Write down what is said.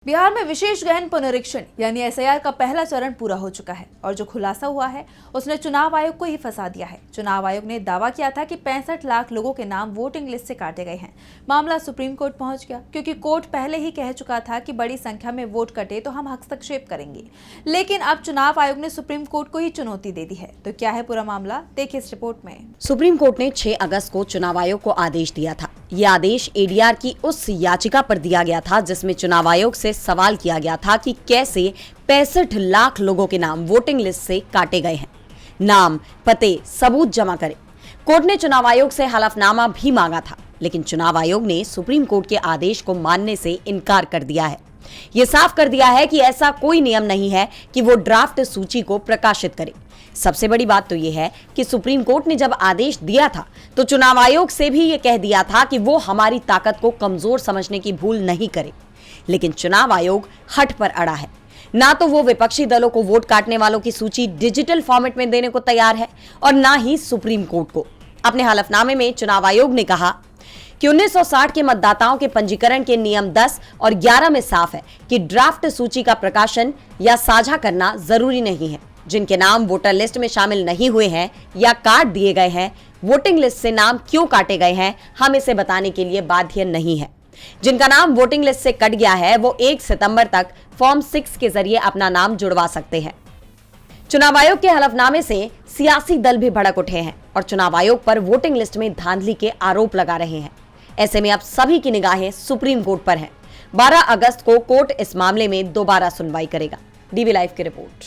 बिहार में विशेष गहन पुनरीक्षण यानी एसआईआर का पहला चरण पूरा हो चुका है और जो खुलासा हुआ है उसने चुनाव आयोग को ही फंसा दिया है। चुनाव आयोग ने दावा किया था कि 65 लाख लोगों के नाम वोटिंग लिस्ट से काटे गए हैं। मामला सुप्रीम कोर्ट पहुंच गया क्योंकि कोर्ट पहले ही कह चुका था कि बड़ी संख्या में वोट कटे तो हम हस्तक्षेप करेंगे, लेकिन अब चुनाव आयोग ने सुप्रीम कोर्ट को ही चुनौती दे दी है। तो क्या है पूरा मामला, देखिए इस रिपोर्ट में। सुप्रीम कोर्ट ने 6 अगस्त को चुनाव आयोग को आदेश दिया था। ये आदेश एडीआर की उस याचिका पर दिया गया था जिसमें चुनाव आयोग से सवाल किया गया था कि कैसे 65 लाख लोगों के नाम वोटिंग लिस्ट से काटे गए हैं। नाम, पते, सबूत जमा करें। कोर्ट ने चुनाव आयोग से हलफनामा भी मांगा था, लेकिन चुनाव आयोग ने सुप्रीम कोर्ट के आदेश को मानने से इनकार कर दिया है। ये साफ कर दिया है कि ऐसा कोई नियम नहीं है कि वो ड्राफ्ट सूची को प्रकाशित करे। सबसे बड़ी बात तो ये है कि सुप्रीम कोर्ट ने जब आदेश दिया था तो चुनाव आयोग से भी ये कह दिया था कि वो हमारी ताकत को कमजोर समझने की भूल नहीं करे। लेकिन चुनाव आयोग हठ पर अड़ा है। ना तो वो विपक्षी दलों को वोट काटने वालों की सूची डिजिटल फॉर्मेट में देने को तैयार है और ना ही सुप्रीम कोर्ट को। अपने हलफनामे में चुनाव आयोग ने कहा कि 1960 के मतदाताओं के पंजीकरण के नियम 10 और 11 में साफ है कि ड्राफ्ट सूची का प्रकाशन या साझा करना जरूरी नहीं है। जिनके नाम वोटर लिस्ट में शामिल नहीं हुए हैं या काट दिए गए हैं, वोटिंग लिस्ट से नाम क्यों काटे गए हैं, हम इसे बताने के लिए बाध्य नहीं है। जिनका नाम वोटिंग लिस्ट से कट गया है वो 1 सितंबर तक फॉर्म 6 के जरिए अपना नाम जुड़वा सकते हैं। चुनाव आयोग के हलफनामे से सियासी दल भी भड़क उठे हैं और चुनाव आयोग पर वोटिंग लिस्ट में धांधली के आरोप लगा रहे हैं। ऐसे में अब सभी की निगाहें सुप्रीम कोर्ट पर हैं। 12 अगस्त को कोर्ट इस मामले में दोबारा सुनवाई करेगा। डीवी लाइव की रिपोर्ट।